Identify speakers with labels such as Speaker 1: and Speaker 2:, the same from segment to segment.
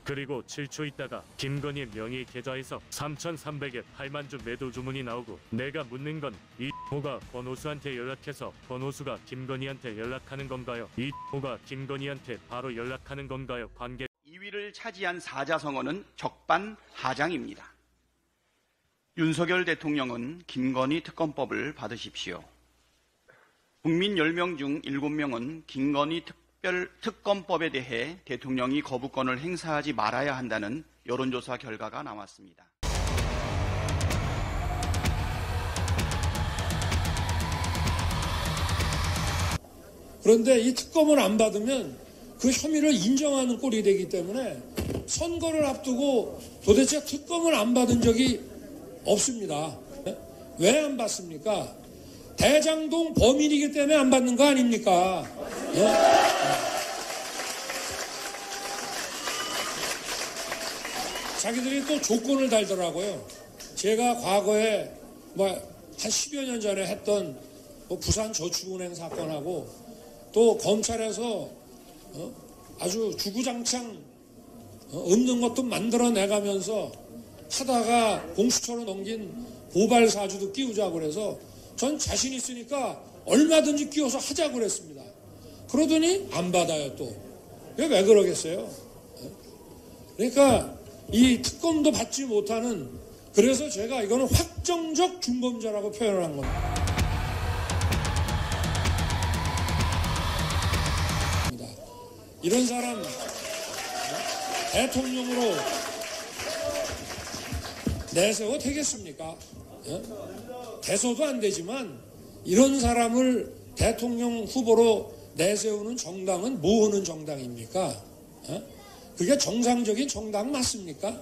Speaker 1: 그리고 7초 있다가 김건희 명의 계좌에서 3,300에 8만 주 매도 주문이 나오고 내가 묻는 건 이 호가 권오수한테 연락해서 권오수가 김건희한테 연락하는 건가요? 이 호가 김건희한테 바로 연락하는 건가요? 관계
Speaker 2: 2위를 차지한 사자성어는 적반하장입니다. 윤석열 대통령은 김건희 특검법을 받으십시오. 국민 10명 중 7명은 김건희 특검법에 대해 대통령이 거부권을 행사하지 말아야 한다는 여론조사 결과가 나왔습니다.
Speaker 3: 그런데 이 특검을 안 받으면 그 혐의를 인정하는 꼴이 되기 때문에 선거를 앞두고 도대체 특검을 안 받은 적이 없습니다. 왜 안 받습니까? 대장동 범인이기 때문에 안 받는 거 아닙니까? 예? 자기들이 또 조건을 달더라고요. 제가 과거에 한 10여 년 전에 했던 부산 저축은행 사건하고 또 검찰에서 아주 주구장창 없는 것도 만들어내가면서 하다가 공수처로 넘긴 고발 사주도 끼우자고 그래서 전 자신 있으니까 얼마든지 끼워서 하자고 그랬습니다. 그러더니 안 받아요 또. 왜 그러겠어요? 그러니까 이 특검도 받지 못하는, 그래서 제가 이거는 확정적 중범죄라고 표현을 한 겁니다. 이런 사람 대통령으로 내세워 되겠습니까? 돼서도 안 되지만 이런 사람을 대통령 후보로 내세우는 정당은 뭐 하는 정당입니까? 그게 정상적인 정당 맞습니까?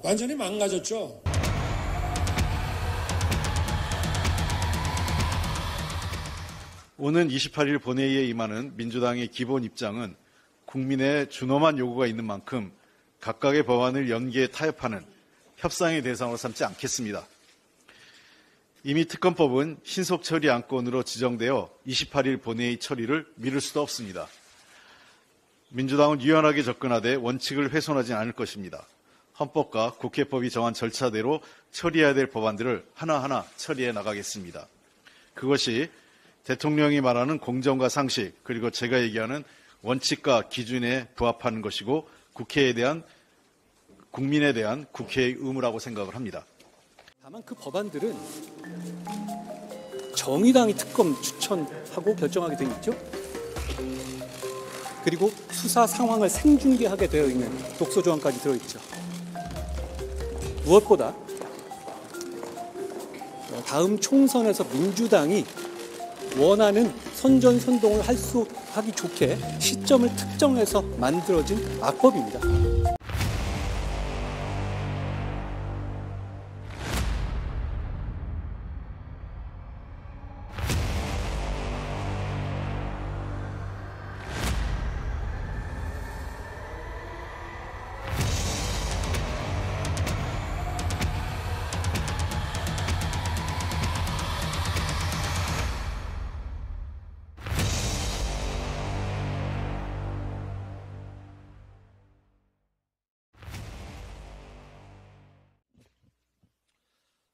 Speaker 3: 완전히 망가졌죠.
Speaker 4: 오는 28일 본회의에 임하는 민주당의 기본 입장은 국민의 준엄한 요구가 있는 만큼 각각의 법안을 연계에 타협하는 협상의 대상으로 삼지 않겠습니다. 이미 특검법은 신속 처리 안건으로 지정되어 28일 본회의 처리를 미룰 수도 없습니다. 민주당은 유연하게 접근하되 원칙을 훼손하지 않을 것입니다. 헌법과 국회법이 정한 절차대로 처리해야 될 법안들을 하나하나 처리해 나가겠습니다. 그것이 대통령이 말하는 공정과 상식, 그리고 제가 얘기하는 원칙과 기준에 부합하는 것이고 국민에 대한 국회의 의무라고 생각을 합니다.
Speaker 5: 다만 그 법안들은 정의당이 특검 추천하고 결정하게 돼 있죠. 그리고 수사 상황을 생중계하게 되어 있는 독소 조항까지 들어있죠. 무엇보다 다음 총선에서 민주당이 원하는 선전선동을 하기 좋게 시점을 특정해서 만들어진 악법입니다.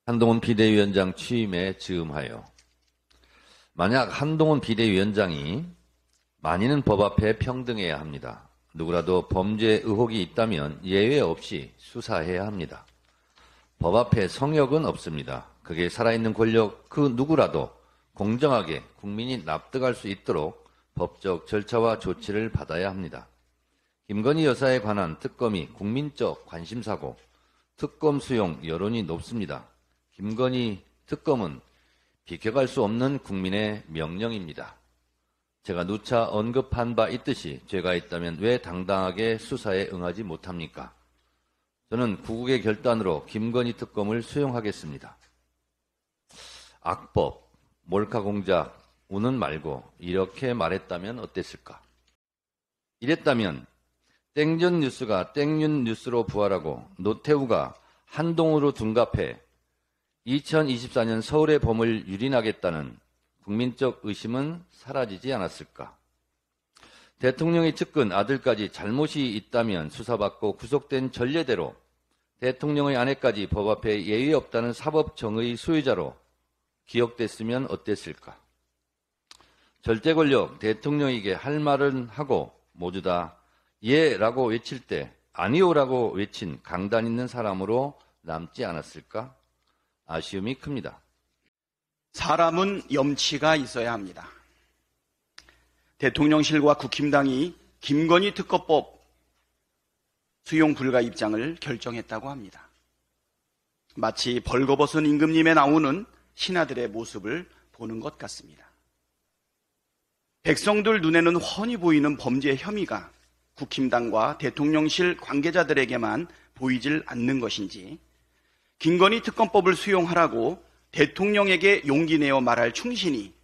Speaker 6: 한동훈 비대위원장 취임에 즈음하여 만약 한동훈 비대위원장이 만인은 법 앞에 평등해야 합니다. 누구라도 범죄 의혹이 있다면 예외 없이 수사해야 합니다. 법 앞에 성역은 없습니다. 그게 살아있는 권력 그 누구라도 공정하게 국민이 납득할 수 있도록 법적 절차와 조치를 받아야 합니다. 김건희 여사에 관한 특검이 국민적 관심사고 특검 수용 여론이 높습니다. 김건희 특검은 비켜갈 수 없는 국민의 명령입니다. 제가 누차 언급한 바 있듯이 죄가 있다면 왜 당당하게 수사에 응하지 못합니까? 저는 구국의 결단으로 김건희 특검을 수용하겠습니다. 악법, 몰카 공작, 우는 말고 이렇게 말했다면 어땠을까? 이랬다면 땡전 뉴스가 땡윤 뉴스로 부활하고 노태우가 한동훈으로 둔갑해 2024년 서울의 봄을 유린하겠다는 국민적 의심은 사라지지 않았을까? 대통령의 측근 아들까지 잘못이 있다면 수사받고 구속된 전례대로 대통령의 아내까지 법 앞에 예의 없다는 사법정의 수혜자로 기억됐으면 어땠을까? 절대 권력 대통령에게 할 말은 하고 모두 다 예라고 외칠 때 아니오라고 외친 강단 있는 사람으로 남지 않았을까? 아쉬움이 큽니다.
Speaker 2: 사람은 염치가 있어야 합니다. 대통령실과 국힘당이 김건희 특검법 수용 불가 입장을 결정했다고 합니다. 마치 벌거벗은 임금님에 나오는 신하들의 모습을 보는 것 같습니다. 백성들 눈에는 훤히 보이는 범죄 혐의가 국힘당과 대통령실 관계자들에게만 보이질 않는 것인지, 김건희 특검법을 수용하라고 대통령에게 용기 내어 말할 충신이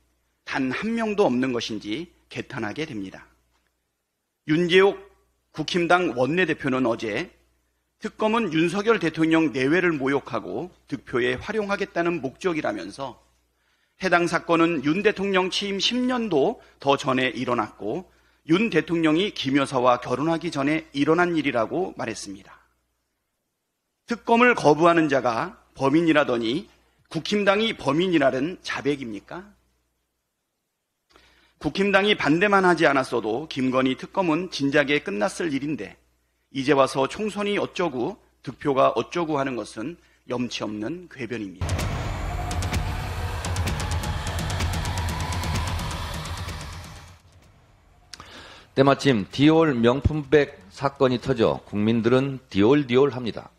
Speaker 2: 단 한 명도 없는 것인지 개탄하게 됩니다. 윤재옥 국힘당 원내대표는 어제 특검은 윤석열 대통령 내외를 모욕하고 득표에 활용하겠다는 목적이라면서 해당 사건은 윤 대통령 취임 10년도 더 전에 일어났고 윤 대통령이 김 여사와 결혼하기 전에 일어난 일이라고 말했습니다. 특검을 거부하는 자가 범인이라더니 국힘당이 범인이라는 자백입니까? 국힘당이 반대만 하지 않았어도 김건희 특검은 진작에 끝났을 일인데 이제 와서 총선이 어쩌고 득표가 어쩌고 하는 것은 염치 없는 궤변입니다.
Speaker 6: 때마침 디올 명품백 사건이 터져 국민들은 디올디올합니다.